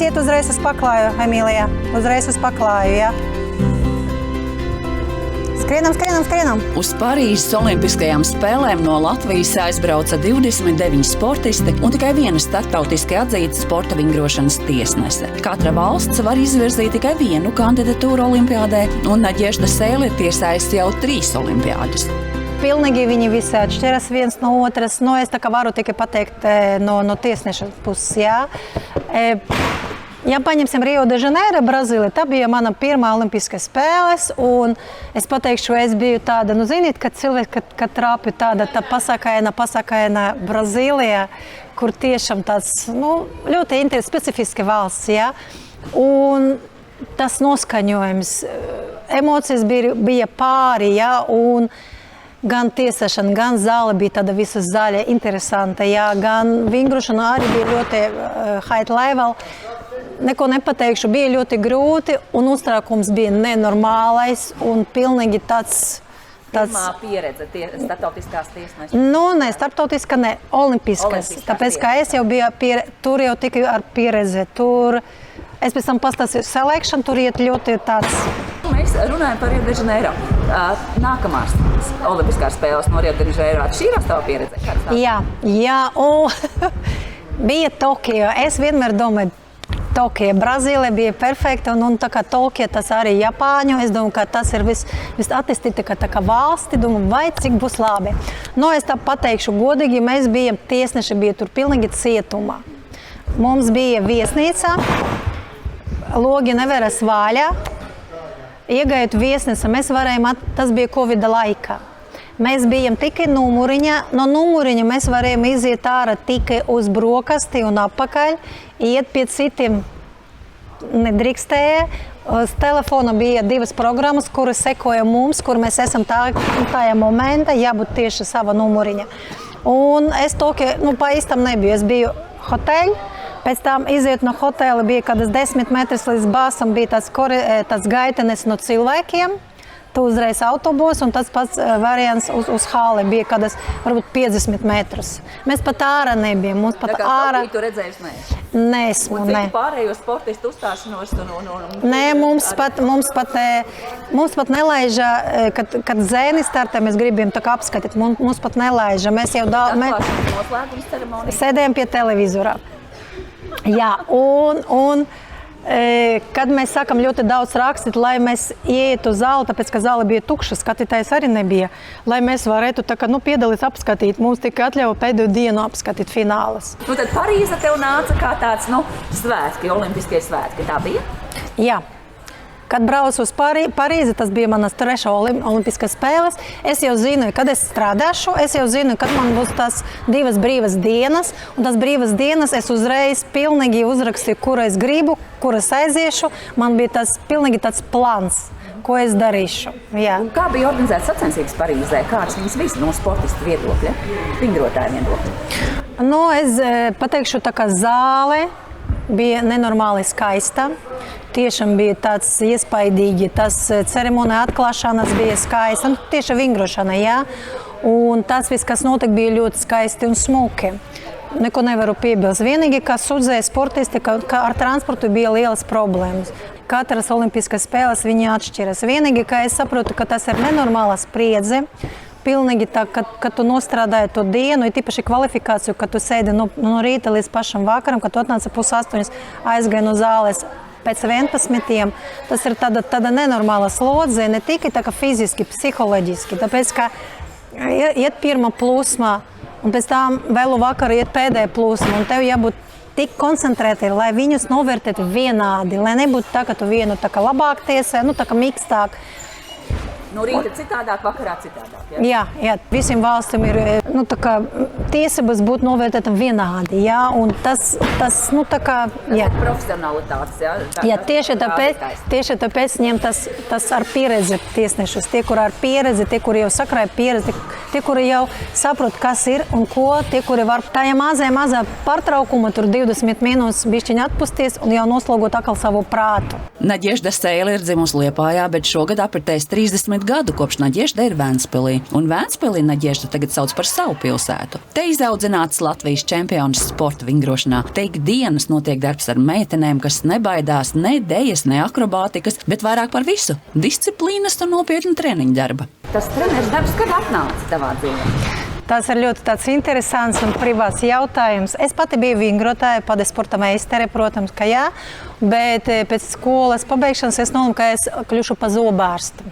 iet uzreiz uz paklāju, Emīlija. Uzreiz uz paklāju, jā. Skrienam. Uz Parīzes Olimpiskajām spēlēm no Latvijas aizbrauca 29 sportisti un tikai viena starptautiski atzīta sporta vingrošanas tiesnese. Katra valsts var izvirzīt tikai vienu kandidatūru olimpiādē, un Naģežda Sēle ir tiesājusi jau 3 olimpiādas. Pilnīgi viņi visi atšķiras viens no otras. Es tā kā varu tikai pateikt no tiesneša puses, jā. Ja paņemsim Rio de Janeiro, Brazīlija, tā bija mana pirmā olimpiskās spēles, un es pateikšu, es biju tāda, ziniet, kad cilvēki, kad trāpju tāda pasakaina Brazīlijā, kur tiešām tāds, ļoti specifiski valsts, jā. Un tas noskaņojums, emocijas bija pāri, jā, un gan tiesāšana, gan zāle bija tāda visa zaļa, interesanta, jā, gan vingrošana arī bija ļoti high level. Neko nepateikšu, bija ļoti grūti, un uztraukums bija nenormālais, un pilnīgi tāds... Pirmā pieredze starptautiskās tiesneša? Ne, starptautiskā ne, olimpiskās. Tāpēc, kā es jau biju, tur jau tikai ar pieredzi. Tur, es pēc tam pastāstīju selekšanu, tur iet ļoti tāds... Mēs runājam par Rio de Janeiro. Nākamās olimpiskās spēles no Rio de Janeiro. Šī ir tava pieredze? Jā, bija Tokio. Es vienmēr domāju, Tokija, Brazīlija bija perfekta, un tā kā Tokija, tas arī Japāņu. Es domāju, ka tas ir visattīstītākā tā kā valsti, domāju, vai cik būs labi. Es tā pateikšu godīgi, mēs bijām, tiesneši bija tur pilnīgi cietumā. Mums bija viesnīca, logi nevaras vaļā. Iegājot viesnīca, mēs varējām, tas bija Covid laika. Mēs bijām tikai numuriņā. No numuriņa mēs varējām iziet ārā tikai uz brokasti un apakaļ. Iet pie citiem nedrīkstēja. Uz telefona bija 2 programmas, kuras sekoja mums, kur mēs esam tajā momentā, jābūt tieši sava numuriņa. Un es pa īstam nebiju. Es biju hoteļi. Pēc tam iziet no hotela bija kādas 10 metrus līdz bāzam, bija tāds gaitenes no cilvēkiem. Tu uzreiz autobus, un tas pats variants uz hāli bija kādas, varbūt 50 metrus. Mēs pat ārā nebijām. Mums pat ārā... Tu redzējuši neesmu? Neesmu, un citu pārējo sportistu uzstāšanos? Nē, mums pat nelaiža, kad zēni startē, mēs gribējām tā kā apskatīt, mums pat nelaiža. Mēs jau noslēgums ceremonija? Sēdējām pie televizora. Jā, un kad mēs sākam ļoti daudz rakstīt, lai mēs ietu uz zāli, tāpēc, ka zāle bija tukša, skatītājs arī nebija, lai mēs varētu piedalīt, apskatīt. Mums tikai atļauja pēdējo dienu apskatīt finālus. Tad Parīze tev nāca kā tāds, svētki, olimpiskie svētki, tā bija? Jā. Kad braucu uz Parīzi, tas bija manas 3. olimpiskās spēles. Es jau zinu, kad es strādāšu, es jau zinu, kad man būs tās 2 brīvas dienas. Un tās brīvas dienas es uzreiz pilnīgi uzrakstīju, kur es gribu, kur es aiziešu. Man bija tas pilnīgi tāds plāns, ko es darīšu. Jā. Un kā bija organizētas sacensības Parīzē? Kāds viņas visi no sportistu viedokļa, vingrotāju viedokļa? Es pateikšu, tā kā zāle bija nenormāli skaista. Tiešām bija tāds iespaidīgi, tas ceremonija atklāšanas bija skaista, tieši vingrošana, jā. Un tas viss, kas notika, bija ļoti skaisti un smuki. Neko nevaru piebilst. Vienīgi, kas sūdzēja sportisti, ka ar transportu bija lielas problēmas. Katras olimpiskās spēles viņi atšķiras. Vienīgi, ka es saprotu, ka tas ir nenormāla spriedze. Pilnīgi tā, kad tu nostrādāji to dienu, ir tīpaši kvalifikāciju, kad tu sēdi no rīta līdz pašam vakaram, kad tu atnāci 7:30, aizgāji no zāles pēc 11. Tas ir tāda nenormāla slodze, ne tikai tā kā fiziski, psiholoģiski. Tāpēc, ka iet pirmā plūsma, un pēc tam vēlu vakarā iet pēdējā plūsma, un tev jābūt tik koncentrēti, lai viņus novērtētu vienādi, lai nebūtu tā, ka tu vienu tā kā labāk tiesē, tā kā mikstāk. No rīta citādāk, vakarā citādāk. Jā, visiem valstīm ir tiesības būt novērtētam vienādi. Jā, un tas tā kā... Jā. Profesionalitātes, jā? Jā, tieši tāpēc ņem tas ar pieredzi tiesnešus. Tie, kuri ar pieredzi, tie, kuri jau sakrāja pieredzi, tie, kuri jau saprot, kas ir un ko, tie, kuri var tajā mazā pārtraukuma, tur 20 minūtes bišķiņ atpusties un jau noslogot atkal savu prātu. Naģežda Sēle ir dzimusi Liepājā, bet šogad apritēs 30 15 gadu kopš Naģiežda ir Vēnspilī, un Vēnspilī Naģiežda tagad sauc par savu pilsētu. Te izaudzināts Latvijas čempions sporta vingrošanā. Te ikdienas notiek darbs ar meitenēm, kas nebaidās ne dejas, ne akrobātikas, bet vairāk par visu - disciplīnas un nopietna treniņa darba. Tas treneris darbs, kad atnāca tavā dzīvē? Tas ir ļoti tāds interesants un privāts jautājums. Es pati biju vingrotāja, pati sporta meistere, protams, ka jā, bet pēc skolas pabeigšanas es nolēmu, ka es kļušu par zobārstu.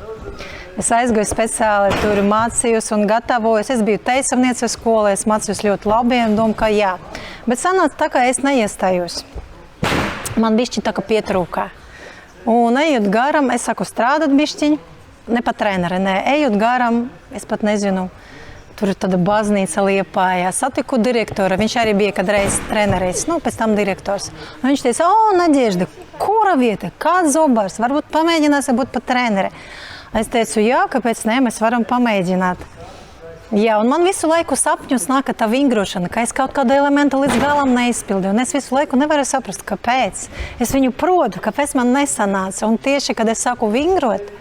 Es aizgāju speciāli, tur mācījos un gatavojos. Es biju teisavniece skolā, es mācījos ļoti labi un domāju, ka jā. Bet sanāca tā, ka es neiestājos. Man bišķi tā kā pietrūkā. Un ejot garam, es saku strādāt bišķiņu. Ne pat treneri, nē, ejot garam, es pat nezinu, tur ir tāda baznīca Liepājā. Satiku direktoru, viņš arī bija kādreiz treneris, pēc tam direktors. Un viņš teica, Naģiežda, kura vieta, kāds zobārs, varbūt pamēģināsim būt pat treneri. Es teicu, jā, kāpēc ne, mēs varam pamēģināt. Jā, un man visu laiku sapņos nāk tā vingrošana, ka es kaut kādu elementu līdz galam neizpildīju. Un es visu laiku nevaru saprast, kāpēc. Es viņu protu, kāpēc man nesanāca. Un tieši, kad es sāku vingrot,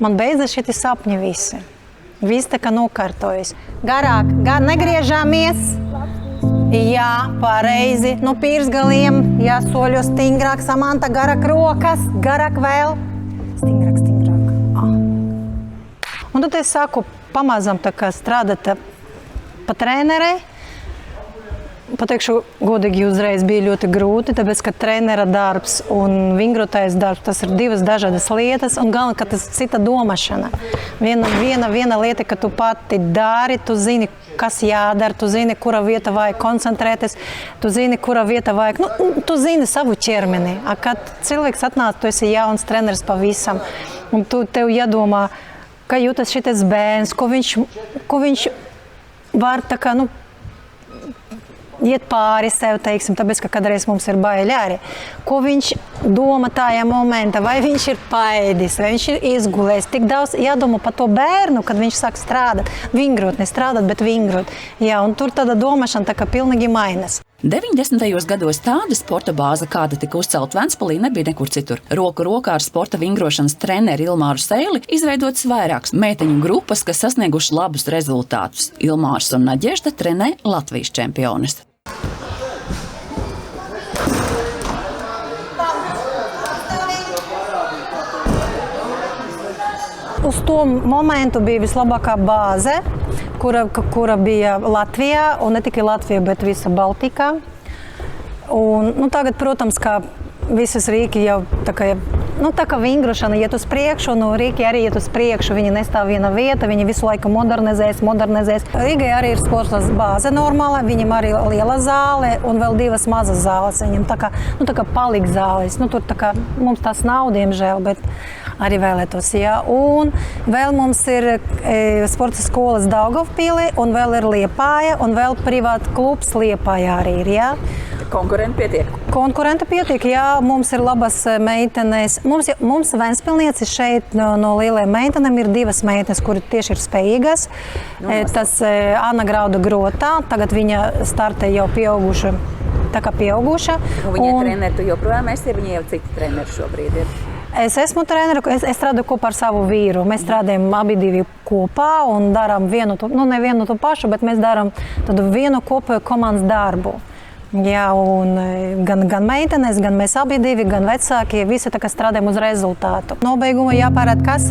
man beidzas šie sapņi visi. Viss tā kā nokārtojas. Garāk, negriežamies. Jā, pareizi. No pīrsgaliem, jā, soļos stingrāk. Samanta, garāk rokas, garāk vēl. Stingrāk. Un tad es sāku pamazām tā kā strādāt pa trenerei. Pateikšu, godīgi uzreiz bija ļoti grūti, tāpēc, ka trenera darbs un vingrotājas darbs, tas ir divas dažādas lietas, un galvenais, ka tas cita domāšana. Viena lieta, ka tu pati dari, tu zini, kas jādara, tu zini, kura vieta vajag koncentrēties, tu zini, kura vieta vajag, tu zini savu ķermeni. Kad cilvēks atnāc, tu esi jauns treneris pavisam, un tev jādomā, kā jūtas šitais bērns, ko viņš var tā kā, iet pāri sev, teiksim, tāpēc, ka kādreiz mums ir baili arī. Ko viņš domā tajā momentā, vai viņš ir paēdis, vai viņš ir izgulējis. Tik daudz jādomā par to bērnu, kad viņš sāk strādāt. Vingrot, ne strādāt, bet vingrot. Jā, un tur tāda domāšana tā kā pilnīgi mainas. 90. gados tāda sporta bāze, kāda tika uzcelt Vēnspilī, nebija nekur citur. Roku rokā ar sporta vingrošanas treneri Ilmāru Seili izveidotas vairākas meiteņu grupas, kas sasnieguši labus rezultātus. Ilmārs un Naģiežda trenē Latvijas čempiones. Uz to momentu bija vislabākā bāze, kura bija Latvijā, un ne tikai Latvijā, bet visa Baltikā. Un, tagad, protams, kā visas rīki jau tā kā vingrošana iet uz priekšu, un rīki arī iet uz priekšu, viņi nestāv viena vieta, viņi visu laiku modernizēs. Rīgai arī ir sporta bāze normāla, viņam arī liela zāle un vēl divas mazas zāles. Viņam tā kā paliek zāles. Tur tā kā mums tās nav, diemžēl, bet arī vēlētos, jā. Un vēl mums ir sporta skolas Daugavpilī, un vēl ir Liepāja, un vēl privāta klubs Liepājā arī ir, jā. Konkurenti pietiek, jā. Mums ir labas meitenes. Mums Vēnspilnieci šeit no lielajiem meitenēm ir divas meitenes, kuri tieši ir spējīgas. Tas Anna Grauda Grotā, tagad viņa startē jau pieauguša. Viņa treneri, tu joprojām esi, viņa jau citi treneri šobrīd ir? Es esmu treneri, es strādāju kopā ar savu vīru. Mēs strādājam abi divi kopā un darām ne vienu to pašu, bet mēs darām tādu vienu kopēju komandas darbu. Jā, un gan meitenes, gan mēs abi divi, gan vecākie, visi tā kā strādājam uz rezultātu. Nobeigumā jāpārāda kas?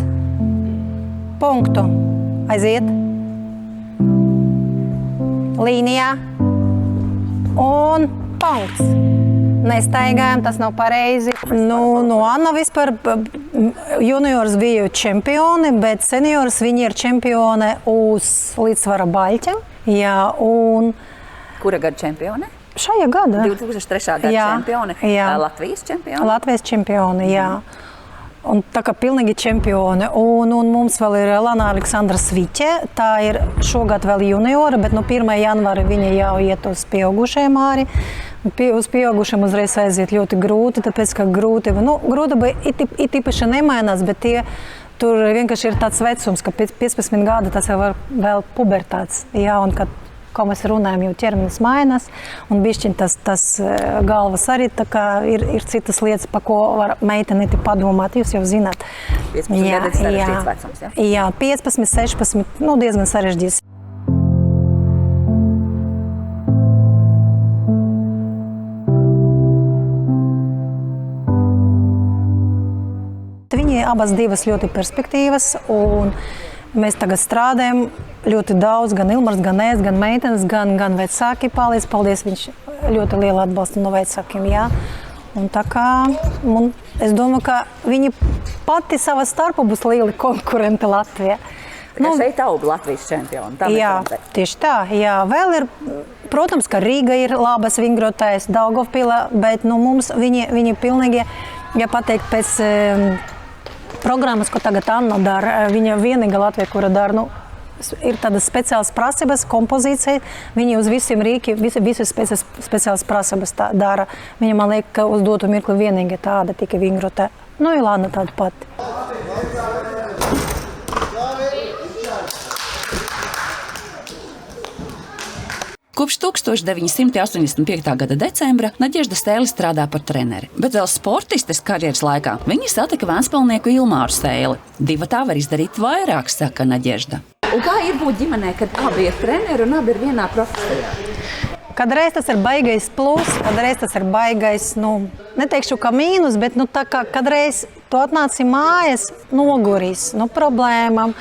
Punktu. Aiziet. Līnijā. Un punkts. Nestaigājam, tas nav pareizi. Anna vispār juniors bija čempioni, bet seniors viņi ir čempione uz līdzsvara baļķa. Jā, un... Kura gada čempione? Šajā gada. 2003. gada čempione. Jā. Latvijas čempione? Latvijas čempione, jā. Un tā kā pilnīgi čempione. Un mums vēl ir Lana Aleksandra Sviķe. Tā ir šogad vēl juniora, bet no 1. janvāra viņa jau iet uz pieaugušajiem arī. Uz pieaugušiem uzreiz aiziet ļoti grūti, tāpēc, ka grūtība it īpaši nemainās, bet tur vienkārši ir tāds vecums, ka 15 gadi tas jau vēl pubertāts. Jā, un kad kā mēs runājam, jau ķermenis mainās, un bišķiņ tas galvas arī tā kā ir citas lietas, pa ko var meiteni padomāt, jūs jau zināt. 15 gadi sarežģīts vecums, ja? Jā, 15, 16, diezgan sarežģīts. Viņi abas divas ļoti perspektīvas, un mēs tagad strādājam ļoti daudz, gan Ilmars, gan es, gan meitenes, gan vecāki palīdz. Paldies, viņš ļoti lielu atbalstu no vecākiem, jā. Un tā kā, es domāju, ka viņi pati savā starpā būs lieli konkurenti Latvijā. Šeit aug Latvijas čempioni. Jā, tieši tā. Jā, vēl ir, protams, ka Rīga ir labas vingrotājs, Daugavpila, bet mums viņi pilnīgi, ja pateikt, pēc programmas, ko tagad Anna dara, viņa vienīga Latvija, kura dara, ir tādas speciālas prasības, kompozīcija, viņi uz visiem rīki, visas speciālas prasības dara. Viņa, man liek, ka uz dotu mirkli vienīgi tāda, tikai vingrotē. Ilāna tāda pati. Kopš 1985. gada decembra Nadežda Stēle strādā par treneri, bet vēl sportistes karjeras laikā viņa satika vēnspēlnieku Ilmāru Stēli. Divatā var izdarīt vairāk, saka Nadežda. Un kā ir būt ģimenē, kad abi ir treneri un abi ir vienā profesijā? Kadreiz tas ir baigais plus, kadreiz tas ir baigais, neteikšu kā mīnus, bet tā kā kadreiz tu atnāci mājas nogurīs, problēmām,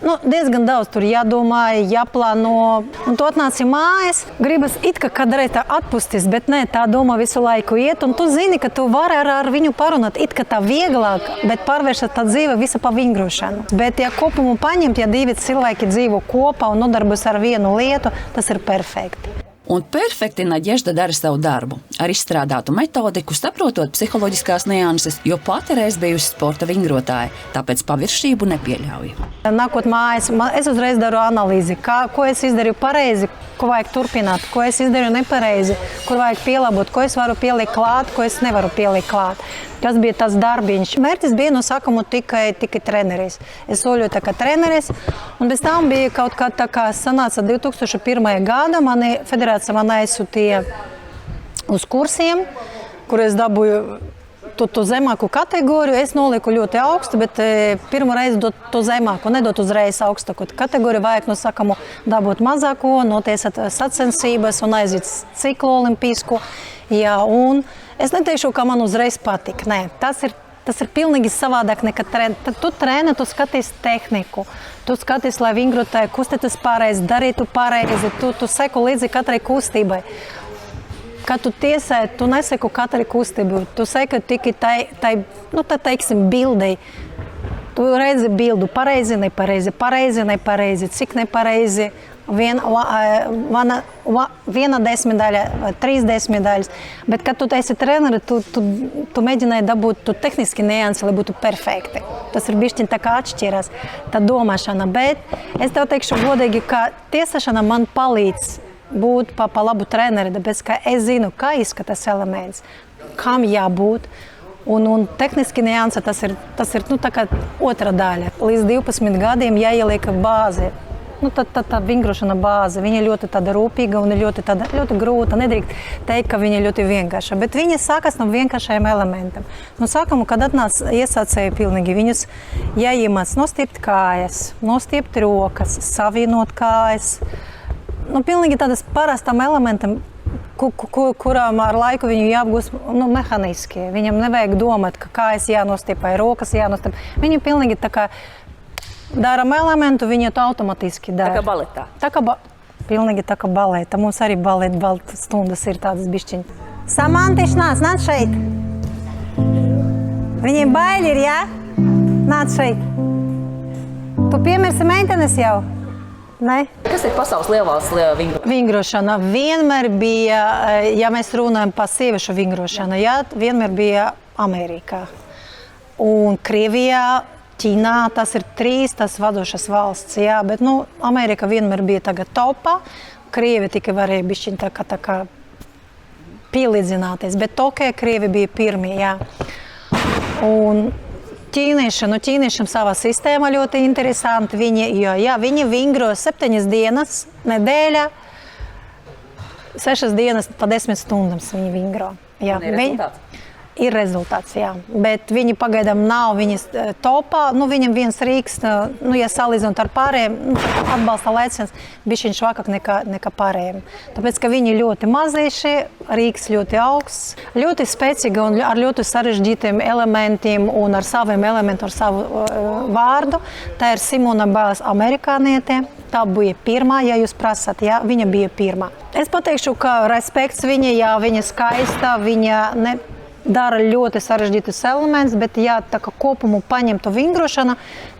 diezgan daudz tur jādomā, jāplāno. Un tu atnāci mājas, gribas it kā kadreiz tā atpusties, bet nē, tā doma visu laiku iet. Un tu zini, ka tu vari ar viņu parunāt, it kā tā vieglāk, bet pārvēršas tā dzīve visa pa vingrošanu. Bet ja kopumu paņemt, ja divi cilvēki dzīvo kopā un nodarbojas ar vienu lietu, tas ir perfekti. Un perfekti Nadežda dara savu darbu, ar izstrādātu metodiku, saprotot psiholoģiskās nianses, jo pati reiz bijusi sporta vingrotāja, tāpēc paviršību nepieļauj. Nākot mājās, es uzreiz daru analīzi, ko es izdarīju pareizi, ko vajag turpināt, ko es izdarīju nepareizi, kur vajag pielabot, ko es varu pielikt klāt, ko es nevaru pielikt klāt. Tas bija tas darbiņš. Mērķis bija no sākuma tikai treneris. Es soļoju tā kā treneris, un bez tam bija kaut kā tā kā sanāca 2001. gada, federācija man aizsūtīja uz kursiem, kur es dabūju to zemāku kategoriju. Es nolieku ļoti augstu, bet pirmo reizi dot to zemāku, nedot uzreiz augstāku kategoriju. Vajag no sākuma dabūt mazāko, notiesat sacensības un aiziet ciklu olimpisku. Jā, un es neteikšu, ka man uzreiz patika. Nē, tas ir pilnīgi savādāk nekā treni. Tu treni, tu skaties tehniku. Tu skaties, lai vingrotāji kustētas pareizi, darītu pareizi. Tu seko līdzi katrai kustībai. Kad tu tiesē, tu neseku katrai kustību. Tu seko tikai teiksim, bildei. Tu redzi bildu pareizi, nepareizi, cik nepareizi. Viena desmitdaļa, 3 desmitdaļas. Bet, kad tu esi treneri, tu mēģināji dabūt tu tehniski niansi, lai būtu perfekti. Tas ir bišķiņ tā kā atšķirās, tā domāšana. Bet es tev teikšu godīgi, ka tiesāšana man palīdz būt pa labu treneri, tāpēc, ka es zinu, kā izskatās elements, kam jābūt. Un tehniski niansi tas ir tā kā otra daļa. Līdz 12 gadiem jāieliek bāzi. Tā vingrošana bāze, viņa ļoti tāda rūpīga un ļoti grūta. Nedrīkst teikt, ka viņa ļoti vienkārša, bet viņa sākas no vienkāršajiem elementiem. No sākuma, kad atnāca iesācēji pilnīgi, viņus jāiemāc nostiept kājas, nostiept rokas, savienot kājas. Pilnīgi tādas parastam elementam, kurām ar laiku viņu jāapgūst mehaniski. Viņam nevajag domāt, ka kājas jānostiep vai rokas jānostiep. Viņi pilnīgi tā kā daram elementu, viņa to automatiski dara. Tā kā baletā. Pilnīgi tā kā baleta. Mums arī baleta stundas ir tādas bišķiņas. Samantiši, nāc šeit. Viņiem baili ir, jā? Nāc šeit. Tu piemirsi meitenes jau? Ne? Kas ir pasaules lielvalsts vingrošana? Vingrošana vienmēr bija, ja mēs runājam par sieviešu vingrošanu, jā, vienmēr bija Amerikā. Un Krievijā, Ķīnā, tas ir 3 tas vadošas valsts, jā, bet, Amerika vienmēr bija tagad topā, Krievi tikai varēja bišķiņ tā kā pielīdzināties, bet Tokijā Krievi bija pirmie, jā. Un Ķīniešiem savā sistēmā ļoti interesanti. Viņi vingro 7 dienas nedēļā, 6 dienas pa 10 stundām viņi vingro. Jā, ir rezultāts, jā. Bet viņi pagaidām nav viņas topā. Viņam viens rīks, ja salīdzinot ar pārējiem, atbalsta lēciens bišķiņš vakāk nekā pārējiem. Tāpēc, ka viņi ļoti mazīši, rīks ļoti augsts, ļoti spēcīgi un ar ļoti sarežģītiem elementiem un ar saviem elementiem, ar savu vārdu. Tā ir Simona Biles amerikāniete. Tā bija pirmā, ja jūs prasat, jā, viņa bija pirmā. Es pateikšu, ka respekts viņa, jā, viņa skaista, viņa dara ļoti sarežģītus elementus, bet ja tā kā kopumu paņemtu vingrošana,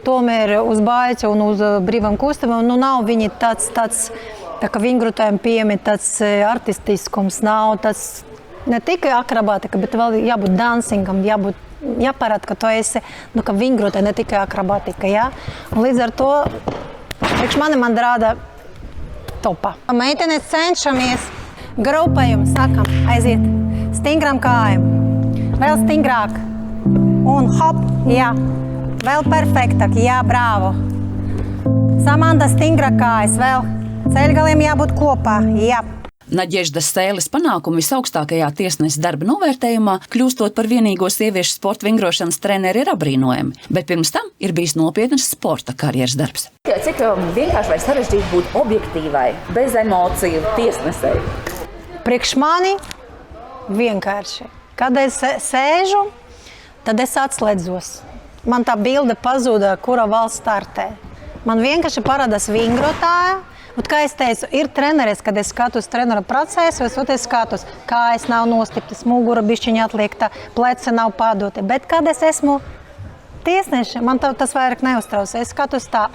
tomēr uz baiķa un uz brīvām kustībām, nav viņi tāds tā kā vingrotājiem pieejami, tāds artistiskums, nav tāds ne tikai akrobātika, bet vēl jābūt dansingam, jāparāda, ka tu esi, ka vingrotāji, ne tikai akrobātika, jā. Un līdz ar to, priekš man rāda topā. Meitenes cenšamies, grupējam, sakam, aiziet, stingram kājam. Vēl stingrāk. Un hop, jā. Vēl perfektāk, jā, bravo. Samanta stingrāk kājas, vēl. Ceļgaliem jābūt kopā, jā. Naģeždas Sēles panākumi visaugstākajā tiesneses darba novērtējumā, kļūstot par vienīgo sieviešu sporta vingrošanas treneri, ir apbrīnojami, bet pirms tam ir bijis nopietnas sporta karjeras darbs. Cik vienkārši vai sarežģīti būt objektīvai, bez emociju tiesnesei? Priekš mani vienkārši. Kad es sēžu, tad es atslēdzos. Man tā bilde pazuda, kura valsts startē. Man vienkārši parādās vingrotāja. Un, kā es teicu, ir treneris, kad es skatos trenera procesu, es skatos, kājas nav nostiptas, mugura bišķiņa atliekta, pleci nav padoti. Bet, kad es esmu tiesneši, man tas vairāk neuztrauc. Es skatos tā,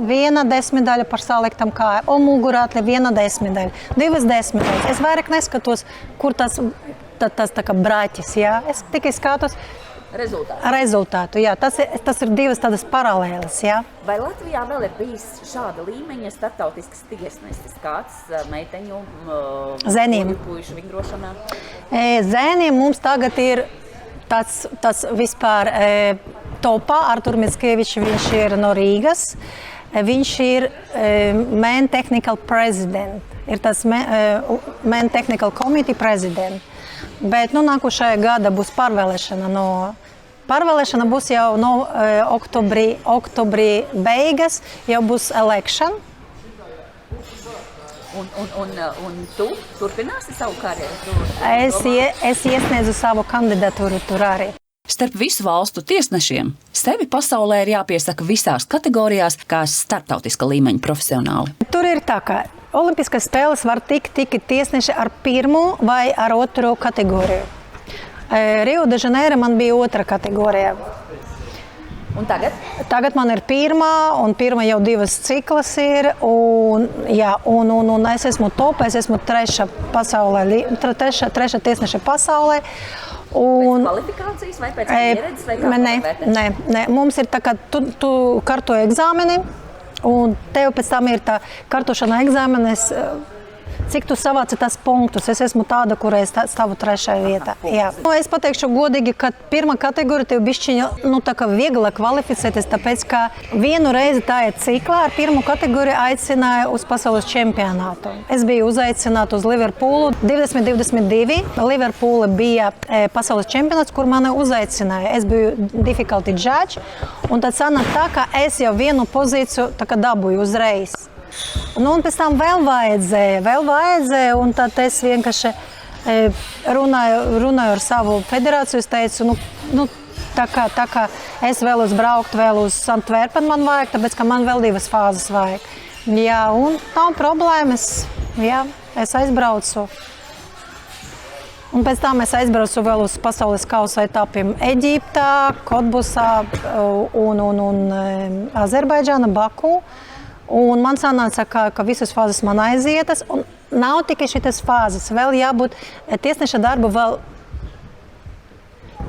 1/10 daļa par saliktam kāju, mugura atliek 1/10, 2/10. Es vairāk neskatos, kur tas tā kā braķis, jā. Es tikai skatos rezultātu, jā. Tas ir divas tādas paralēlas, jā. Vai Latvijā vēl ir bijis šāda līmeņa starptautiskas tiesneses, kāds meiteņu puišu vingrošanā? Zēniem mums tagad ir tāds vispār topā. Artur Mickevičs, viņš ir no Rīgas. Viņš ir Man Technical President. Ir tas Man Technical Committee President. Bet nākošajā gada būs pārvēlēšana. Pārvēlēšana būs jau no oktobrī beigas, jau būs election. Un tu turpināsi savu karjeru? Es iesniedzu savu kandidatūru tur arī. Starp visu valstu tiesnešiem sevi pasaulē ir jāpiesaka visās kategorijās, kā starptautiska līmeņa profesionāli. Tur ir tā, ka Olimpiskās spēles var tikt tikai tiesneši ar 1. vai ar 2. kategoriju. Rio de Janeiro man bija 2. kategorija. Un tagad? Tagad man ir 1. un 1. jau 2 ciklas ir. Un es esmu topā, es esmu 3. pasaulē, 3. tiesneša pasaulē. Pēc kvalifikācijas vai pēc pieredzes? Vai Nē. Mums ir tā, ka tu karto eksāmeni. Un tev pēc tam ir tā kartošana eksāmenes, cik tu savāci tās punktus. Es esmu tāda, kur es stāvu 3. vietā. Jā. Es pateikšu godīgi, ka 1. kategorija tev bišķiņa tā kā viegla kvalificēties, tāpēc, ka vienu reizi tā ir ciklā ar 1. kategoriju aicināja uz pasaules čempionātu. Es biju uzaicināta uz Liverpoolu 2022. Liverpoola bija pasaules čempionāts, kur mani uzaicināja. Es biju difficulty judge, un tad sanāk tā, ka es jau vienu pozīciju tā kā dabūju uzreiz. Un pēc tam vēl vajadzēja, un tad es vienkārši runāju ar savu federāciju. Es teicu, tā kā es vēlos braukt vēl uz Antverpenu man vajag, tāpēc, ka man vēl 2 fāzes vajag. Jā, un nav problēmas. Jā, es aizbraucu. Un pēc tam es aizbraucu vēl uz pasaules kausa etapiem Eģiptā, Kotbusā un Azerbaidžāna, Baku. Un man sanāca, ka visas fāzes man aizietas, un nav tikai šitas fāzes. Vēl jābūt tiesneša darbu, vēl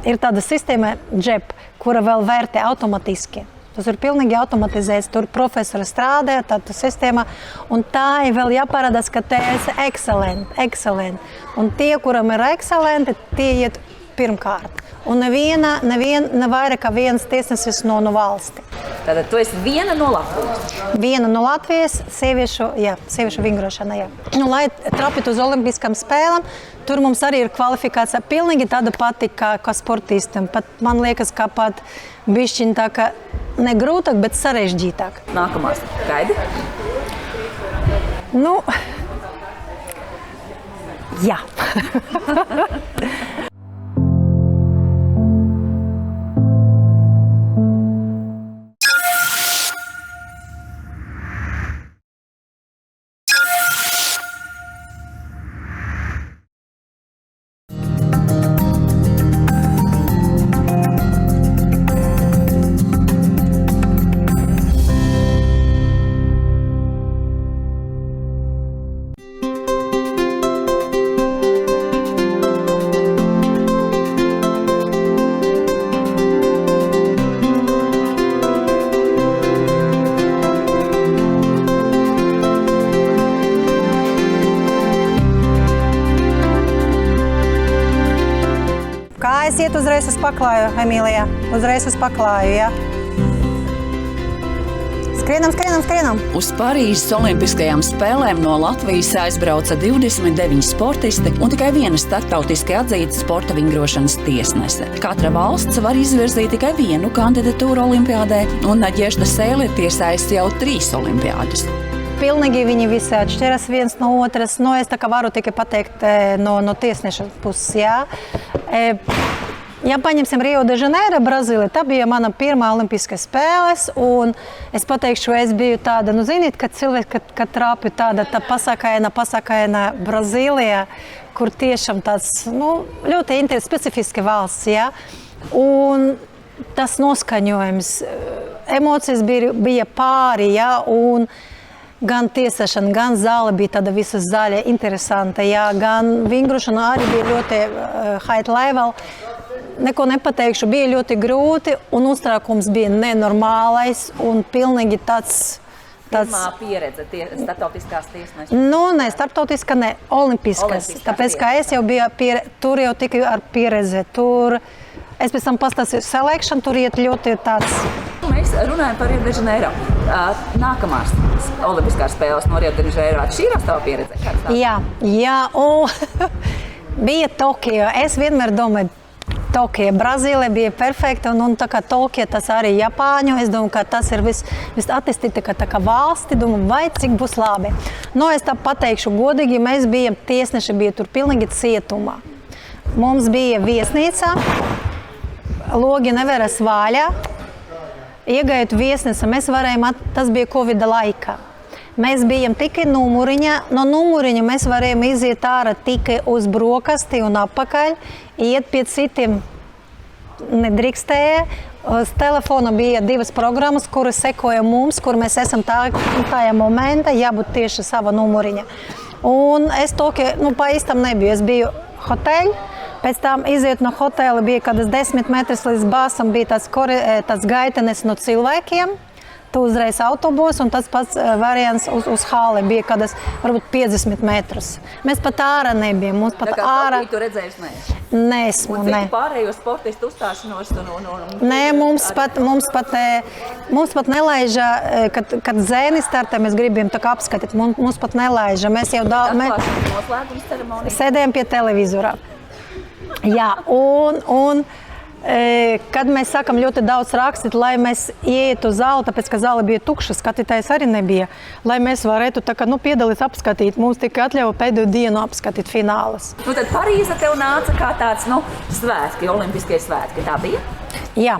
ir tāda sistēma JEP, kura vēl vērtē automatiski. Tas ir pilnīgi automatizēts, tur profesori strādā, tāda sistēma, un tā ir vēl jāparādās, ka te esi excellent. Un tie, kuram ir excelenti, tie iet pirmkārt. Un neviena vairāk kā viens tiesnesis no valsti. Tātad tu esi viena no Latvijas? Viena no Latvijas, sieviešu vingrošana, jā. Nu, lai trapītu uz olimpiskām spēlēm, tur mums arī ir kvalifikācija pilnīgi tāda pati kā sportistiem. Pat, man liekas, kā pat bišķiņ tā kā ne grūtāk, bet sarežģītāk. Nākamās gaidi? Nu, jā. Kā es iet uzreiz uz paklāju, Emīlijā? Uzreiz uz paklāju, jā. Skrienam. Uz Parīzes Olimpiskajām spēlēm no Latvijas aizbrauca 29 sportisti un tikai viena starptautiski atzīta sporta vingrošanas tiesnese. Katra valsts var izvirzīt tikai vienu kandidatūru olimpiādē, un Naģežda Sēle ir tiesājusi jau 3 olimpiādus. Pilnīgi viņi visi atšķiras viens no otras. Nu, es tā kā varu tikai pateikt no tiesneša puses, jā. Ja paņemsim Rio de Janeiro, Brazīlija, tā bija mana pirmā olimpiskās spēles, un es pateikšu, es biju tāda, nu ziniet, kad cilvēki, kad trāpju tāda tā pasakaina Brazīlijā, kur tiešām tāds, nu, ļoti specifiski valsts, jā. Un tas noskaņojums, emocijas bija pāri, jā, un gan tiesāšana, gan zāle bija tāda visa zaļa, interesanta, jā, gan vingrošana arī bija ļoti high level. Neko nepateikšu, bija ļoti grūti, un uztraukums bija nenormālais, un pilnīgi tāds... Pirmā pieredze starptautiskās tiesneses? Nu, ne, starptautiskā, ne, olimpiskas. Tāpēc, kā es jau biju, tur jau tikai ar pieredzi. Tur, es pēc tam pastāstīju selekšanu, tur iet ļoti tāds... Mēs runājam par Rio de Janeiro. Nākamās olimpiskās spēles no Rio de Janeiro. Atšķīrās tava pieredze? Jā, bija Tokio. Es vienmēr domāju, Tokija, Brazīlija bija perfekta, un tā kā Tokija, tas arī Japāņu, es domāju, ka tas ir visattīstītākā tā kā valsti, domāju, vai cik būs labi. Nu, es tā pateikšu godīgi, mēs bijām, tiesneši bija tur pilnīgi cietumā. Mums bija viesnīca, logi neveras vaļā, iegājot viesnīca, mēs varējām, tas bija Covida laikā. Mēs bijām tikai numuriņā, no numuriņa mēs varējām iziet ārā tikai uz brokasti un apakaļ, iet pie citiem nedrīkstēja. Uz telefona bija 2 programmas, kuras sekoja mums, kur mēs esam tajā momentā, jābūt tieši sava numuriņa. Un es pa īstam nebiju, es biju hoteļi, pēc tam iziet no hotela bija kādas 10 metrus līdz bāsam, bija tāds gaitenis no cilvēkiem. Tu uzreiz autobus, un tas pats variants uz hāli bija kādas, varbūt 50 metrus. Mēs pat ārā nebijām. Mums pat ārā... Tā kā tu redzējuši neesi? Neesmu, ne. Un citu pārējo sportistu uzstāšanos? Nē, mums pat nelaiža, kad zēni startē, mēs gribējām tā kā apskatīt, mums pat nelaiža. Mēs jau noslēgums ceremonija? Sēdējām pie televizora. Jā, un kad mēs sākam ļoti daudz rakstīt, lai mēs ietu uz zāli, tāpēc, ka zāle bija tukša, skatītājs arī nebija, lai mēs varētu tā kā, piedalīt, apskatīt. Mums tikai atļauja pēdējo dienu apskatīt finālas. Nu tad Parīze tev nāca kā tāds, svētki, olimpiskie svētki, tā bija? Jā.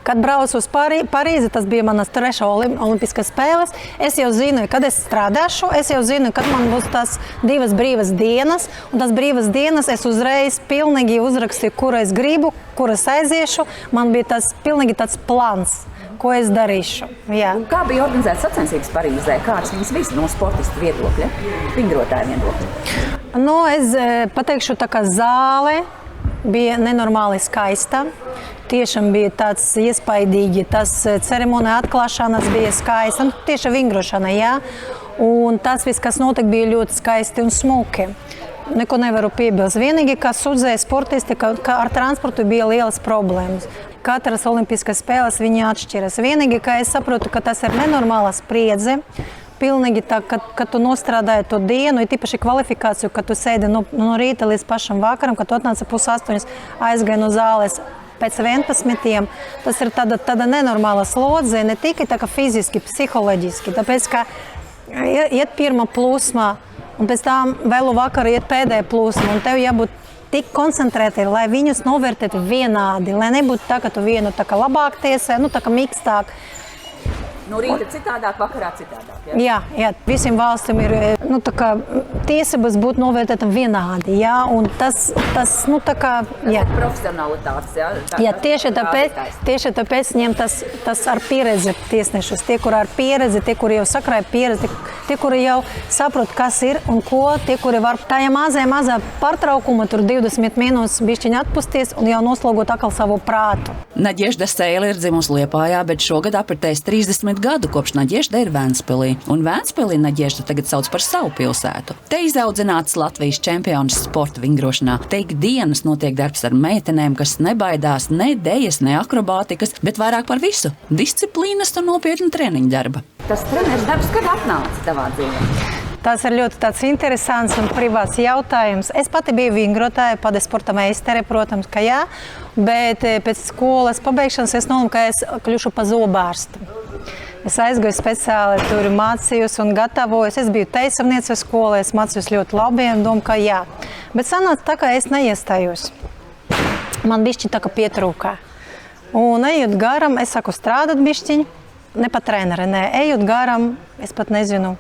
Kad braucu uz Parīzi, tas bija manas 3. olimpiskās spēles, es jau zinu, kad es strādāšu, es jau zinu, kad man būs tās 2 brīvas dienas, un tās brīvas dienas es uzreiz pilnīgi uzrakstīju, kur es gribu, kur es aiziešu. Man bija pilnīgi tāds plāns, ko es darīšu. Jā. Un kā bija organizētas sacensības Parīzē? Kāds viņas bija no sportistu viedokļa, vingrotāju viedokļa? Nu, es pateikšu, tā kā zāle bija nenormāli skaista. Tiešām bija tāds iespaidīgi, tas ceremonija atklāšanas bija skaista, tieši vingrošana, jā. Un tas viss, kas notika, bija ļoti skaisti un smuki. neko nevaru piebilst. Vienīgi, kā sudzēja sportisti, ka ar transportu bija lielas problēmas. Katras olimpiskās spēles viņi atšķiras. Vienīgi, ka es saprotu, ka tas ir nenormāla spriedze. Pilnīgi tā, kad tu nostrādāji to dienu, ir tīpaši kvalifikāciju, kad tu sēdi no rīta līdz pašam vakaram, kad tu atnāci 7:30, aizgāji no zāles pēc 11. Tas ir tāda nenormāla slodze, ne tikai tā kā fiziski, psiholoģiski. Tāpēc, ka iet pirma plūsma, un pēc tam vēlu vakaru iet pēdējā plūsma, un tev jābūt tik koncentrēti, lai viņus novērtētu vienādi, lai nebūtu tā, ka tu vienu tā kā labāk tiesē, tā kā mīkstāk. No rīta citādāk, vakarā citādāk. Jā, visiem valstīm ir tā kā tiesības būt novērtētam vienādi. Jā, un tas tā kā, jā. Profesionalitātes, jā. Jā, tieši tāpēc ņem tas ar pieredzi tiesnešus. Tie, kuri ar pieredzi, tie, kuri jau sakrāja pieredzi, tie, kuri jau saprot, kas ir un ko, tie, kuri var tajā mazā pārtraukuma, tur 20 minūtes bišķiņ atpusties un jau noslogot atkal savu prātu. Naģežda Sēle ir dzimusi Liepājā, bet šogad apritēs 30 gadu, kopš Naģežda ir Vēnspilī. Un Vēnspilī Naģežda tagad sauc par savu pilsētu. Te izaudzināts Latvijas čempionis sporta vingrošanā. Te ikdienas notiek darbs ar meitenēm, kas nebaidās ne dejas, ne akrobātikas, bet vairāk par visu – disciplīnas un nopietnu treniņu darba. Tas treneris darbs, kad atnāca tavā dzīvē? Tas ir ļoti tāds interesants un privāts jautājums. Es pati biju vingrotāja, pati sporta meistere, protams, ka jā, bet pēc skolas pabeigšanas es nolēmu, ka es kļušu pa zobārstu. Es aizgāju speciāli, tur mācījos un gatavojos. Es biju teisavniece skolā, es mācījos ļoti labi un domāju, ka jā. Bet sanāca tā, ka es neiestājos. Man bišķi tā kā pietrūkā. Un ejot garam, es saku strādāt bišķiņ, ne pa treneri, ne, ejot garam, es pat nezinu,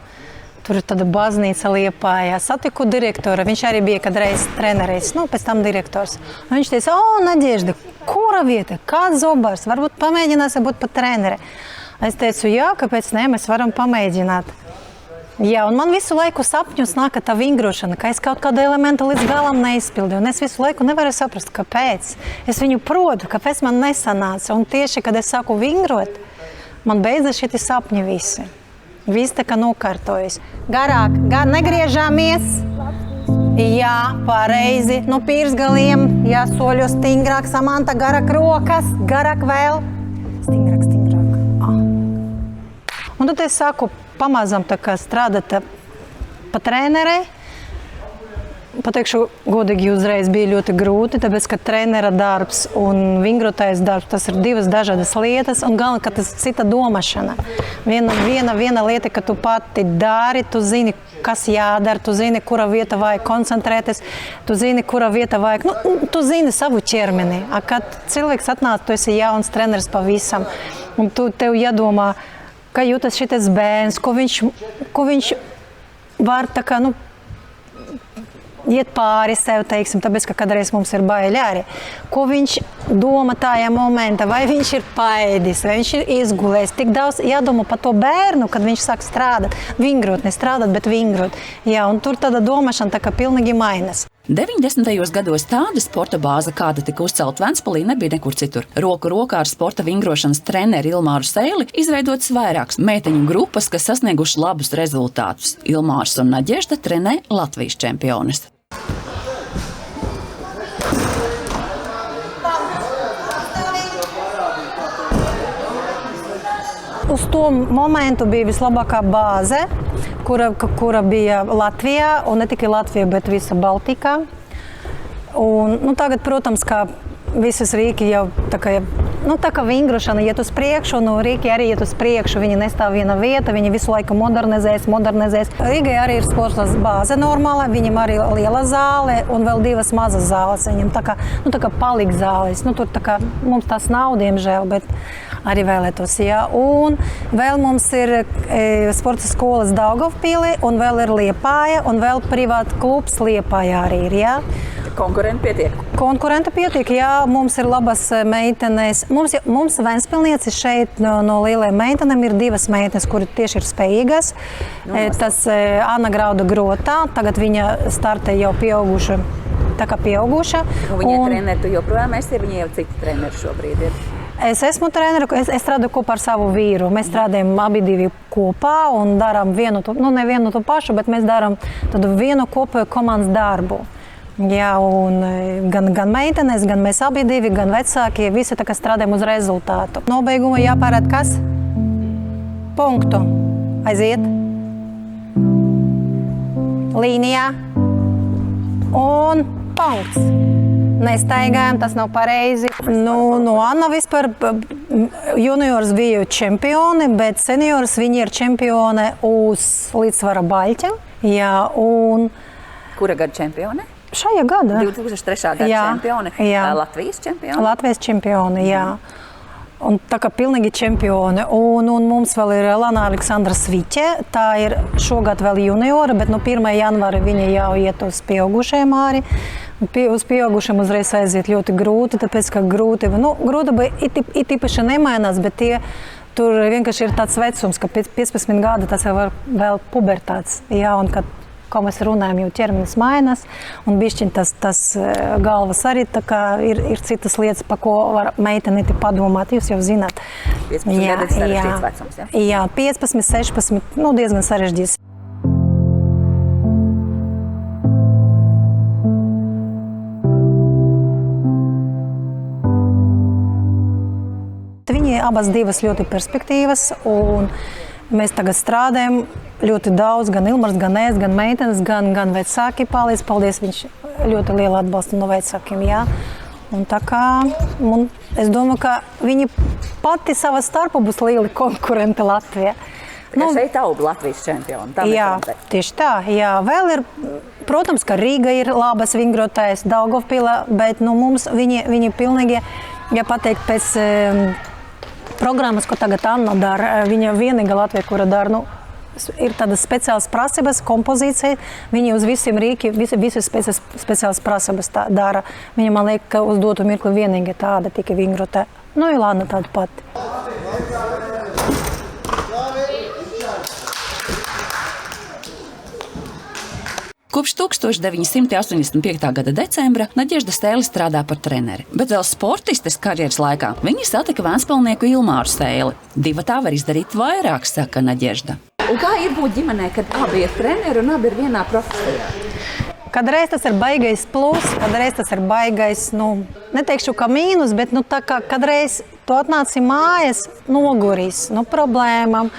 tur ir tāda baznīca Liepājā. Satiku direktoru, viņš arī bija kādreiz treneris, pēc tam direktors. Un viņš teica, Naģežda, kura vieta, kāds zobārs, varbūt pamēģināsi būt pa treneri. Es teicu, jā, kāpēc ne, mēs varam pamēģināt. Jā, un man visu laiku sapņus nāk tā vingrošana, ka es kaut kādu elementu līdz galam neizpildīju. Un es visu laiku nevaru saprast, kāpēc. Es viņu protu, kāpēc man nesanāca. Un tieši, kad es sāku vingrot, man beidzas šitie sapņi visi. Viss tā kā nokārtojas. Garāk, negriežamies. Jā, pareizi. No pīrsgaliem, jā, soļos stingrāk, Samanta, garāk rokas, garāk vēl. Stingrāk. Un tad es sāku pamazam tā kā strādāt pa trenerei. Pateikšu, godīgi uzreiz bija ļoti grūti, tāpēc, ka trenera darbs un vingrotājas darbs, tas ir divas dažādas lietas, un galvenais, ka tas cita domāšana. Viena lieta, ka tu pati dari, tu zini, kas jādara, tu zini, kura vieta vajag koncentrēties, tu zini, kura vieta vajag, tu zini savu ķermeni. Kad cilvēks atnāc, tu esi jauns treneris pavisam, un tev jādomā, kā jūtas šitais bērns, ko viņš var tā kā, iet pāri sev, teiksim, tāpēc, ka kādreiz mums ir baili arī. Ko viņš domā tajā momentā, vai viņš ir paēdis, vai viņš ir izgulējis. Tik daudz jādomā par to bērnu, kad viņš sāk strādāt. Vingrot, ne strādāt, bet vingrot. Jā, un tur tāda domāšana tā kā pilnīgi mainas. 90. gados tāda sporta bāze, kāda tika uzcelt Vēnspilī, nebija nekur citur. Roku rokā ar sporta vingrošanas treneri Ilmāru Sēli izveidotas vairākas meiteņu grupas, kas sasnieguši labus rezultātus. Ilmārs un Naģežda trenē Latvijas čempiones. Uz to momentu bija vislabākā bāze, kura bija Latvijā, un ne tikai Latvijā, bet visa Baltikā. Un, tagad, protams, kā visas rīki jau tā kā vingrošana iet uz priekšu, un rīki arī iet uz priekšu, viņi nestāv viena vieta, viņi visu laiku modernizēs. Rīgai arī ir sporta bāze normāla, viņam arī liela zāle un vēl divas mazas zāles, viņam tā kā paliek zāles. Tur tā kā mums tās nav, diemžēl, bet arī vēlētos, jā. Un vēl mums ir sporta skolas Daugavpilī, un vēl ir Liepāja, un vēl privāta klubs Liepājā arī ir, jā. Konkurenti pietiek, jā. Mums ir labas meitenes. Mums Vēnspilnieci šeit no lielajiem meitenēm ir divas meitenes, kuri tieši ir spējīgas. Tas Anna Grauda Grotā, tagad viņa startē jau pieauguša. Viņai treneri, tu joprojām esi, viņai jau citi treneri šobrīd ir? Es esmu treneri, es strādāju kopā ar savu vīru. Mēs strādājam abi divi kopā un darām ne vienu to pašu, bet mēs darām tādu vienu kopēju komandas darbu. Jā, un gan meitenes, gan mēs abi divi, gan vecākie, visi tā kā strādājam uz rezultātu. Nobeigumā jāpārāda kas? Punktu. Aiziet. Līnijā. Un punkts. Nestaigājam, tas nav pareizi. No Anna vispār juniors bija čempioni, bet seniors viņi ir čempione uz līdzsvara baļķa. Jā, un... Kura gada čempione? Šajā gada. 2003. gada čempione. Jā. Latvijas čempione? Latvijas čempione, jā. Un tā kā pilnīgi čempioni. Un mums vēl ir Lana Aleksandra Sviķe. Tā ir šogad vēl juniora, bet no 1. janvāra viņa jau iet uz pieaugušajiem arī. Uz pieaugušiem uzreiz aiziet ļoti grūti, tāpēc, ka grūtība it īpaši nemainās, bet tur vienkārši ir tāds vecums, ka pēc 15 gada tas jau vēl pubertāts. Jā, un kad, ko mēs runājam, jau ķermenis mainās, un bišķiņ tas galvas arī tā kā ir citas lietas, pa ko var meiteni padomāt, jūs jau zināt. 15 gadi sarežģīts vecums, jā? Jā, 15, 16, diezgan sarežģīts. Viņi abas divas ļoti perspektīvas, un mēs tagad strādājam ļoti daudz, gan Ilmars, gan es, gan meitenes, gan vecāki palīdz. Paldies, viņš ļoti lielu atbalstu no vecākiem, jā. Un tā kā, es domāju, ka viņi pati savā starpā būs lieli konkurenti Latvijā. Šeit aug Latvijas čempioni. Jā, tieši tā, jā. Vēl ir, protams, ka Rīga ir labas vingrotājs, Daugavpila, bet mums viņi pilnīgi, ja pateikt, pēc programmas, ko tagad Anna dara, viņa vienīga Latvija, kura dara, ir tādas speciālas prasības, kompozīcija. Viņa uz visiem rīki, visas speciālas prasības dara. Viņa, man liek, ka uz dotu mirkli vienīga tāda, tikai vingrotē. Ilāna tāda pati. Kopš 1985. gada decembra Nadežda Stēle strādā par treneri, bet vēl sportistes karjeras laikā viņa satika vēnspilnieku Ilmāru Stēli. Divatā var izdarīt vairāk, saka Nadežda. Un kā ir būt ģimenē, kad abi ir treneri un abi ir vienā profesijā? Kadreiz tas ir baigais plus, kadreiz tas ir baigais, neteikšu kā mīnus, bet tā kā kadreiz tu atnāci mājās nogurīs, problēmām,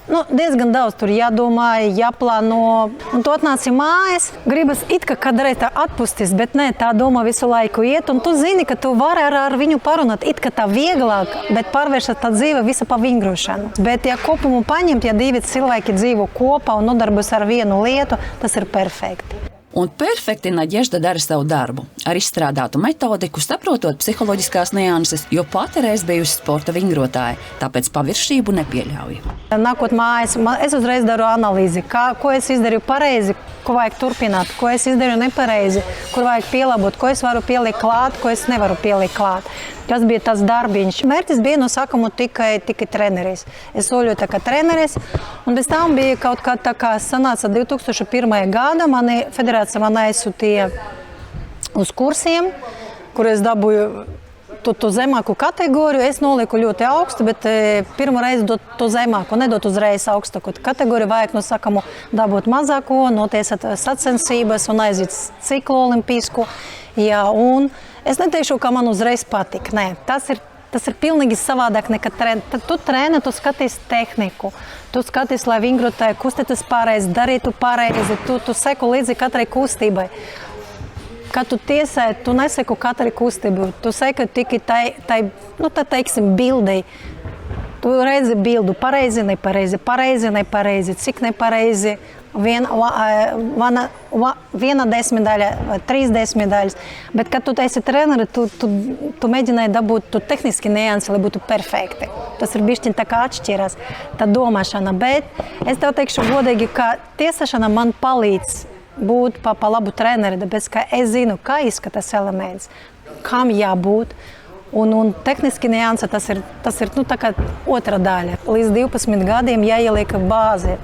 diezgan daudz tur jādomā, jāplāno. Un tu atnāci mājās, gribas it kā kadreiz tā atpusties, bet nē, tā doma visu laiku iet. Un tu zini, ka tu vari ar viņu parunāt, it kā tā vieglāk, bet pārvēršas tā dzīve visa pa vingrošanu. Bet ja kopumu paņemt, ja divi cilvēki dzīvo kopā un nodarbojas ar vienu lietu, tas ir perfekti. Un perfekti Nadežda dara savu darbu. Ar izstrādātu metodiku, saprotot psiholoģiskās nianses, jo pati reiz bijusi sporta vingrotāja, tāpēc paviršību nepieļauj. Nākot mājās, es uzreiz daru analīzi, ko es izdarīju pareizi, ko vajag turpināt, ko es izdarīju nepareizi, kur vajag pielabot, ko es varu pielikt klāt, ko es nevaru pielikt klāt. Tas bija tas darbiņš. Mērķis bija no sākuma tikai treneris. Es soļoju tā kā treneris, un bez tam bija kaut kā tā kā sanāca 2001. gada, mani federācija man aizsūtīja uz kursiem, kur es dabūju to zemāku kategoriju. Es nolieku ļoti augstu, bet pirmo reizi dot to zemāku, nedot uzreiz augstāku kategoriju. Vajag no sākuma dabūt mazāko, notiesat sacensības un aiziet ciklu olimpisku. Jā, un es neteikšu, ka man uzreiz patika. Nē, tas ir pilnīgi savādāk nekā treni. Tu treni, tu skaties tehniku. Tu skaties, lai vingrotāji kustētas pareizi, darītu pareizi. Tu seku līdzi katrai kustībai. Kad tu tiesāji, tu neseku katrai kustību. Tu seku tikai teiksim, bildei. Tu redzi bildu pareizi, nepareizi, cik nepareizi. Viena desmitdaļa vai 3 desmitdaļas. Bet, kad tu esi treneri, tu mēģināji dabūt tu tehniski niansi, lai būtu perfekti. Tas ir bišķiņ tā kā atšķirās, tā domāšana. Bet es tev teikšu godīgi, ka tiesāšana man palīdz būt pa labu treneri, tāpēc, ka es zinu, kā izskatās elements, kam jābūt. Un tehniski niansi tas ir tā kā otra daļa. Līdz 12 gadiem jāieliek bāzi.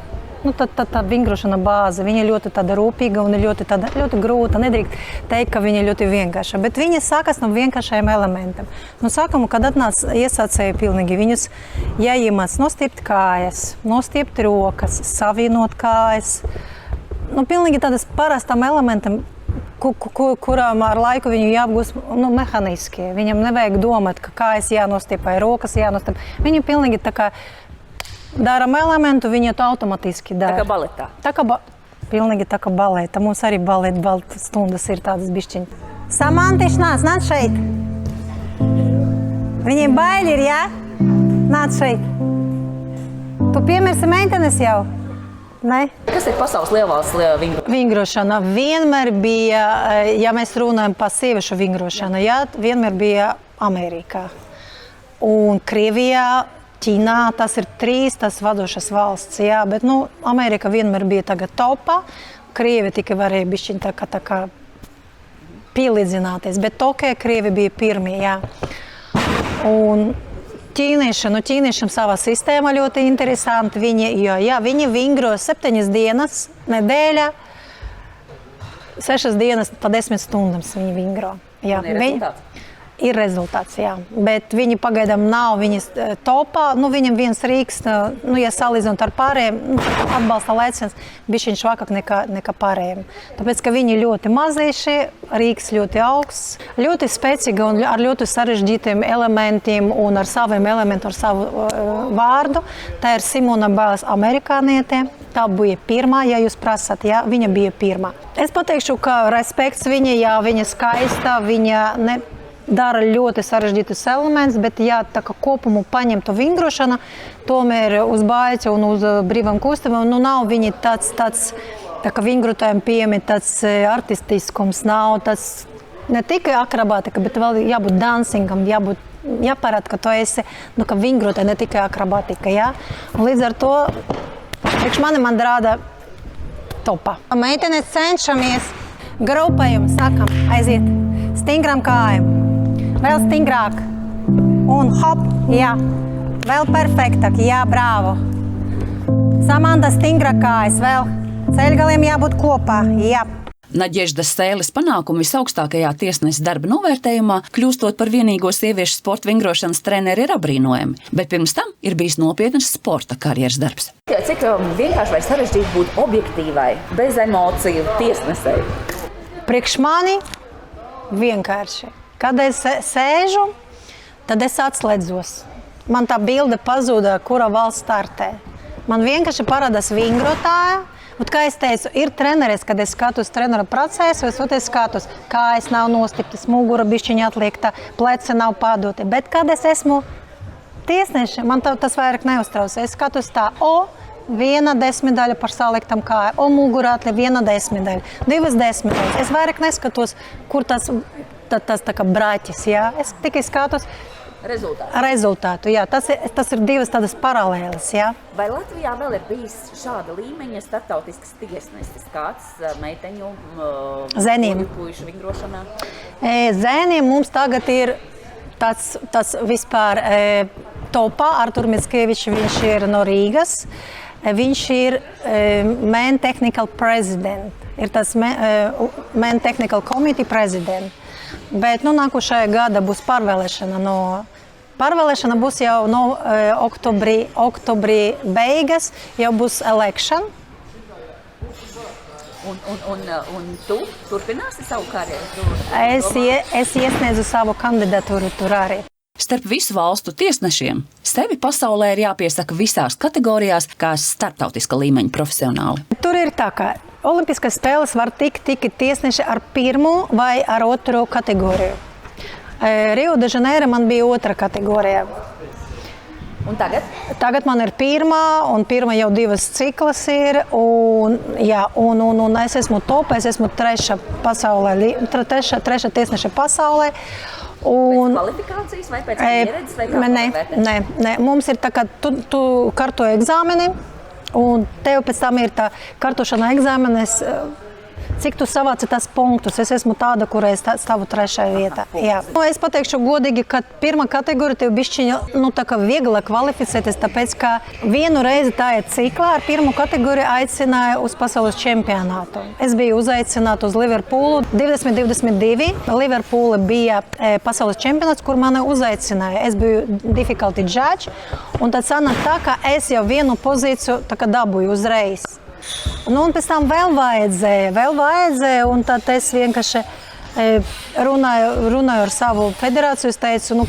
tad tā vingrošana bāze, viņa ļoti tāda rūpīga un ļoti grūta. Nedrīkst teikt, ka viņa ļoti vienkārša, bet viņa sākas no vienkāršajiem elementiem. No sākuma, kad atnāca iesācēji pilnīgi, viņus jāiemāc nostiept kājas, nostiept rokas, savienot kājas. Pilnīgi tādas parastam elementam, kurām ar laiku viņu jāapgūst mehaniski. Viņam nevajag domāt, ka kājas jānostiep vai rokas jānostiep. Viņu pilnīgi tā kā daram elementu, viņa to automatiski dara. Tā kā baletā. Pilnīgi tā kā baleta. Mums arī baleta stundas ir tādas bišķiņas. Samantiši, nāc šeit. Viņiem baili ir, jā? Nāc šeit. Tu piemirsi meitenes jau? Ne? Kas ir pasaules lielvalsts vingrošana? Vingrošana vienmēr bija, ja mēs runājam par sieviešu vingrošanu, vienmēr bija Amerikā. Un Krievijā, Ķīnā, tas ir 3 tas vadošas valsts, bet Amerika vienmēr bija tagad topā. Krievi tikai varēja bišķiņ tā kā pielīdzināties, bet Tokijā Krievi bija pirmie, Un ķīniešiem savā sistēma ļoti interesanti. Viņi vingro 7 dienas nedēļā, 6 dienas pa 10 stundams viņi vingro. Ir rezultāts, bet viņi pagaidām nav viņas topā. Viņam viens rīks, ja salīdzinot ar pārējiem, atbalsta lēciens bišķiņš vakāk nekā pārējiem. Tāpēc, ka viņi ļoti mazīši, rīks ļoti augsts, ļoti spēcīgi un ar ļoti sarežģītiem elementiem un ar saviem elementiem, ar savu vārdu. Tā ir Simona Biles amerikāniete. Tā bija pirmā, ja jūs prasat, viņa bija pirmā. Es pateikšu, ka respekts viņa, viņa skaista, viņa dara ļoti sarežģītus elementus, bet tā kā kopumu paņemtu vingrošana, tomēr uz bāļķa un uz brīvām kustībām, nav viņi tāds tā kā vingrotājiem pieejami, tāds artistiskums, nav tāds ne tikai akrobātika, bet vēl jābūt dansingam, jāparāda, ka tu esi, ka vingrotāji, ne tikai akrobātika, Un līdz ar to, priekš man rāda topā. Meitenes cenšamies, grupējam, sakam, aiziet, stingram kājam. Vēl stingrāk. Un hop, Vēl perfektāk, brāvo. Samanta stingra kājas, vēl. Ceļgaliem jābūt kopā, Naģeždas Sēles panākumi visaugstākajā tiesneses darba novērtējumā, kļūstot par vienīgo sieviešu sporta vingrošanas treneri, ir apbrīnojami, bet pirms tam ir bijis nopietnas sporta karjeras darbs. Cik vienkārši vai sarežģīti būt objektīvai, bez emociju tiesnesei? Priekš mani vienkārši. Kad es sēžu, tad es atslēdzos. Man tā bilde pazuda, kura valsts startē. Man vienkārši parādās vingrotāja. Un, kā es teicu, ir treneris, kad es skatos trenera procesu, es skatos, kājas nav nostiptas, mugura bišķiņa atliekta, pleci nav padoti. Bet, kad es esmu tiesneši, man tas vairāk neuztrauc. Es skatos tā, 1 desmitaļa par saliktam kāju, mugura atliek 1 desmitaļa, 2 desmitaļas. Es vairāk neskatos, kur tas tā kā braķis, Es tikai skatos rezultātu, tas ir 2 tādas paralēles, Vai Latvijā vēl ir bijis šāda līmeņa starptautiskas tiesneses, kāds meiteņu puišu vingrošanā? Zēniem mums tagad ir tāds vispār topā. Artur Mickevičs, viņš ir no Rīgas. Viņš ir Man Technical President, ir tas Man Technical Committee President. Bet nākošajā gada būs pārvēlēšana. Pārvēlēšana būs jau no oktobrī beigas, jau būs election. Un tu turpināsi savu karjeru? Es iesniedzu savu kandidatūru tur arī. Starp visu valstu tiesnešiem sevi pasaulē ir jāpiesaka visās kategorijās, kā starptautiska līmeņa profesionāli. Tur ir tā, ka Olimpiskās spēles var tikt tikai tiesneši ar 1. vai ar 2. kategoriju. Rio de Janeiro man bija 2. kategorija. Un tagad? Tagad man ir 1. un 1. jau 2 ciklas ir. Un es esmu topā, es esmu 3. pasaulē, 3. tiesneša pasaulē. Pēc kvalifikācijas vai pēc pieredzes? Vai Nē. Mums ir tā, ka tu karto eksāmeni, un tev pēc tam ir tā kartošana eksāmenes cik tu savāci tas punktus. Es esmu tāda, kurai stāvu 3. vietā. Jā. Es pateikšu godīgi, ka pirmā kategorija tev bišķiņa, tā kā viegla kvalificēties, tāpēc, ka vienu reizi tā ir ciklā ar pirmo kategoriju aicināja uz pasaules čempionātu. Es biju uzaicināta uz Liverpoolu 2022. Liverpoola bija pasaules čempionāts, kur mani uzaicināja. Es biju difficulty judge, un tad sanāk tā, ka es jau vienu pozīciju tā kā dabūju uzreiz. Un pēc tam vēl vajadzēja, un tad es vienkārši runāju ar savu federāciju, es teicu,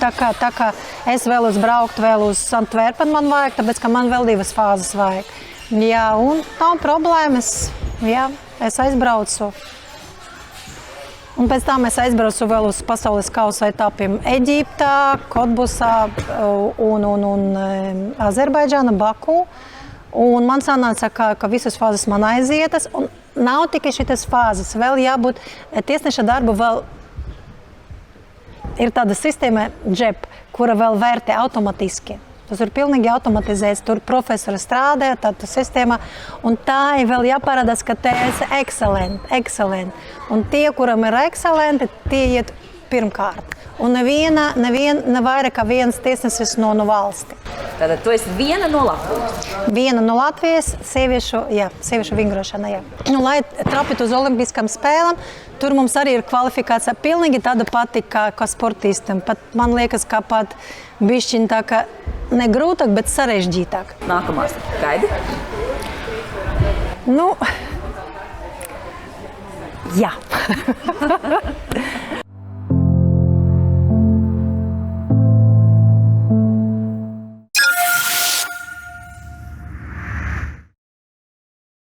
tā kā es vēlos braukt vēl uz Antverpenu man vajag, tāpēc, ka man vēl 2 fāzes vajag. Jā, un nav problēmas, jā, es aizbraucu. Un pēc tam es aizbraucu vēl uz pasaules kausa etapiem Eģiptā, Kotbusā un Azerbaidžāna, Baku. Un man sanāca, ka visas fāzes man aizietas, un nav tikai šitas fāzes. Vēl jābūt tiesneša darbu, vēl ir tāda sistēma JEP, kura vēl vērtē automatiski. Tas ir pilnīgi automatizēts, tur profesori strādā, tāda sistēma, un tā ir vēl jāparādās, ka te esi excellent. Un tie, kuram ir excelenti, tie iet pirmkārt. Un neviena vairāk kā viens tiesnesis no valsti. Tātad tu esi viena no Latvijas? Viena no Latvijas, sieviešu vingrošana, jā. Lai trapītu uz olimpiskām spēlēm, tur mums arī ir kvalifikācija pilnīgi tāda pati kā sportistam. Pat man liekas, ka pat bišķiņ tā kā ne grūtāk, bet sarežģītāk. Nākamās gaidi? Jā.